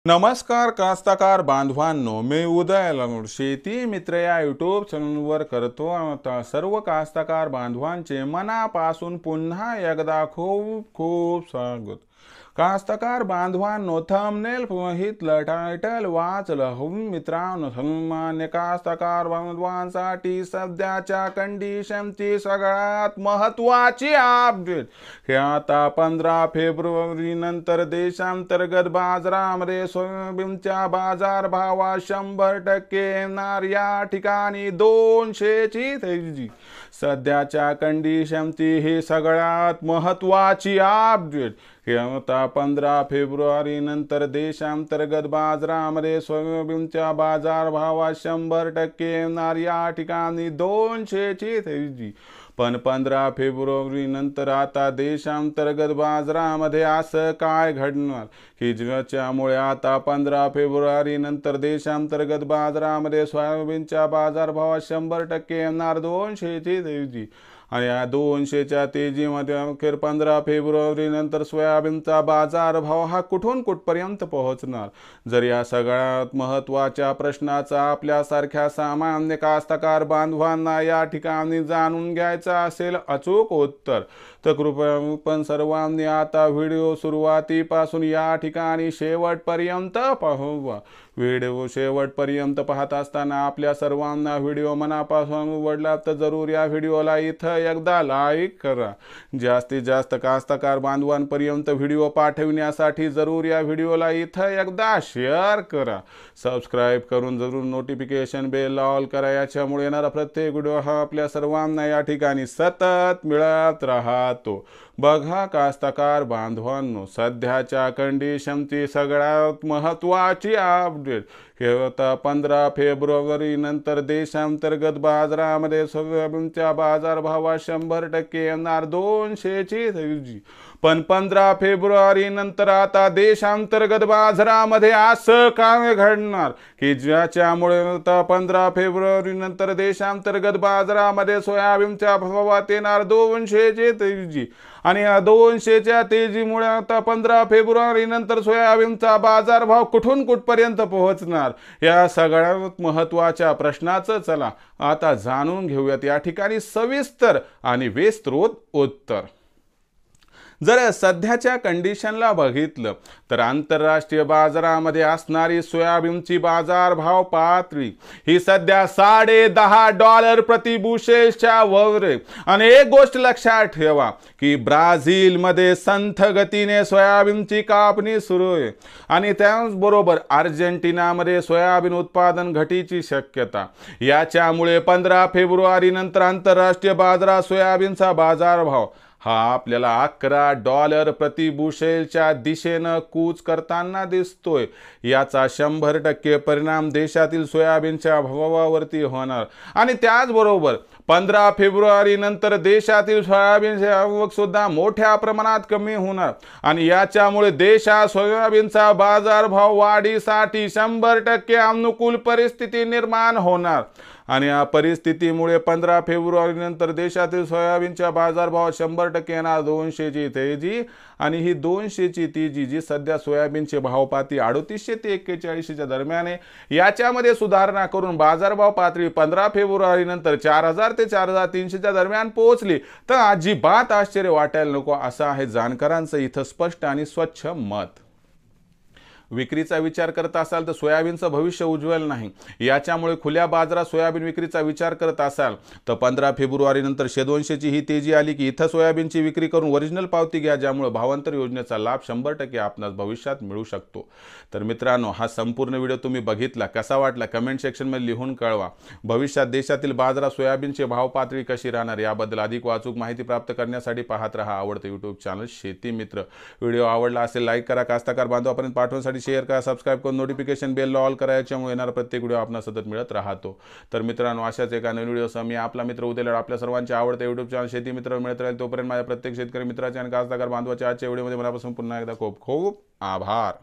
नमस्कार कास्तकार बांधवांनो, मी उदय लंगोट शेती मित्र या यूट्यूब चॅनलवर करतो आता सर्व कास्तकार बांधवांचे मनापासून पुन्हा एकदा खूप खूप स्वागत। कास्तकार बांधवांनो, थंबनेल पाहिलं, टायटल वाचलं हो मित्रांनो, सामान्य कास्तकार बांधवांसाठी सध्याच्या कंडिशनची सगळ्यात महत्त्वाची अपडेट हे आता 15 फेब्रुवारी नंतर देशांतर्गत बाजारामध्ये सोयाबीनच्या बाजारभावात 100% येणार। या ठिकाणी 200ची तेजी। सध्याच्या कंडिशनची ही सगळ्यात महत्त्वाची अपडेट हे आता 15 फेब्रुवारी नंतर देशांतर्गत बाजारामध्ये सोयाबीनच्या बाजारभावात 100% येणार। या ठिकाणी 200ची तेजी। पण 15 फेब्रुवारी नंतर आता देशांतर्गत बाजारामध्ये असं काय घडणार की ज्याच्यामुळे आता 15 फेब्रुवारी नंतर देशांतर्गत बाजारामध्ये सोयाबीनच्या बाजारभावात 100% येणार 200ची तेजी। आणि या 200च्या तेजीमध्ये अखेर 15 फेब्रुवारी नंतर सोयाबीनचा बाजारभाव हा कुठून कुठपर्यंत पोहोचणार। जर या सगळ्यात महत्त्वाच्या प्रश्नाचा आपल्यासारख्या सामान्य कास्तकार बांधवांना या ठिकाणी जाणून घ्यायचं असेल अचूक उत्तर, तर कृपया पण सर्वांनी आता व्हिडिओ सुरुवातीपासून या ठिकाणी शेवटपर्यंत पाहावा। व्हिडिओ शेवटपर्यंत पाहत असताना आपल्या सर्वांना व्हिडिओ मनापासून आवडला तर जरूर या व्हिडिओला इथं एकदा लाईक करा। जास्तीत जास्त कास्तकार बांधवांपर्यंत व्हिडिओ पाठविण्यासाठी जरूर या व्हिडिओला इथं एकदा शेअर करा। सबस्क्राइब करून जरूर नोटिफिकेशन बेल ऑल करा। याच्यामुळे येणारा प्रत्येक व्हिडिओ हा आपल्या सर्वांना या ठिकाणी सतत मिळत राहतो। बघा कास्तकार बांधवांनो, सध्याच्या कंडिशनची सगळ्यात महत्त्वाची अपडेट हे आता 15 फेब्रुवारी नंतर देशांतर्गत बाजारामध्ये सोयाबीनच्या बाजारभावात 100% येणार 200ची तेजी। पण 15 फेब्रुवारी नंतर आता देशांतर्गत बाजारामध्ये असं काय घडणार की ज्याच्यामुळे आता 15 फेब्रुवारी नंतर देशांतर्गत बाजारामध्ये सोयाबीनच्या भावात येणार 200ची तेजी। आणि या 200च्या तेजीमुळे आता 15 फेब्रुवारी नंतर सोयाबीनचा बाजारभाव कुठून कुठपर्यंत पोहोचणार या सगळ्यात महत्त्वाच्या प्रश्नाचं चला आता जाणून घेऊयात या ठिकाणी सविस्तर आणि विस्तृत उत्तर। जर सध्याच्या कंडिशनला बघितलं तर आंतरराष्ट्रीय बाजारामध्ये असणारी सोयाबीनची बाजारभाव पातळी ही सध्या $10.5 प्रति बुशेलच्या वर आहे। आणि एक गोष्ट लक्षात ठेवा की ब्राझीलमध्ये संथ गतीने सोयाबीनची कापणी सुरू आहे आणि त्याचबरोबर अर्जेंटिनामध्ये सोयाबीन उत्पादन घटीची शक्यता। याच्यामुळे 15 फेब्रुवारी नंतर आंतरराष्ट्रीय बाजारात सोयाबीनचा बाजारभाव हा आपल्याला $11 प्रति बुशेलच्या दिशेनं कूच करताना दिसतोय। याचा 100% परिणाम देशातील सोयाबीनच्या भावावरती होणार। आणि त्याचबरोबर 15 फेब्रुवारी नंतर देशातील सोयाबीनची आवक सुद्धा मोठ्या प्रमाणात कमी होणार आणि याच्यामुळे देशात सोयाबीनचा बाजारभाव वाढीसाठी 100% अनुकूल परिस्थिती निर्माण होणार। आणि या परिस्थितीमुळे 15 फेब्रुवारी नंतर देशातील सोयाबीनच्या बाजारभावात 100% येणार 200ची तेजी। आणि ही 200ची तेजी जी सध्या सोयाबीनचे भाव पातळी 3800 ते 4100च्या दरम्यान आहे, याच्यामध्ये सुधारणा करून बाजारभाव पातळी 15 फेब्रुवारी नंतर 4000 ते 4300च्या दरम्यान पोहोचली तर अजिबात आश्चर्य वाटायला नको असं आहे जाणकारांचं इथं स्पष्ट आणि स्वच्छ मत। विक्रीचा विचार करत असाल तर सोयाबीनचं भविष्य उज्ज्वल नाही। याच्यामुळे खुल्या बाजारात सोयाबीन विक्रीचा विचार करत असाल तर 15 फेब्रुवारी नंतर 100-200ची ही तेजी आली की इथं सोयाबीनची विक्री करून ओरिजिनल पावती घ्या, ज्यामुळे भावांतर योजनेचा लाभ 100% आपणास भविष्यात मिळू शकतो। तर मित्रांनो, हा संपूर्ण व्हिडिओ तुम्ही बघितला, कसा वाटला कमेंट सेक्शनमध्ये लिहून कळवा। भविष्यात देशातील बाजारात सोयाबीनचे भाव पातळी कशी राहणार याबद्दल अधिक वाचूक माहिती प्राप्त करण्यासाठी पाहत रहा आवडते यूट्यूब चॅनल शेती मित्र। व्हिडिओ आवडला असेल लाईक करा, कास्तकार बांधवापर्यंत पाठवण्यासाठी शेअर करा, सबस्क्राइब करून नोटिफिकेशन बेल ऑल करा, याच्यामुळे येणारा प्रत्येक व्हिडिओ आपल्याला सतत मिळत राहतो। तर मित्रांनो, अशाच एका नवीन व्हिडिओसह मी आपला मित्र उदय लंगोट आपल्या सर्वांचे आवडते यूट्यूब चॅनल शेती मित्र मिळत राहील। तोपर्यंत माझ्या प्रत्येक शेतकरी मित्राचे आणि कास्तकार बांधवाच्या आजच्या व्हिडिओमध्ये मनापासून पुन्हा एकदा खूप खूप आभार।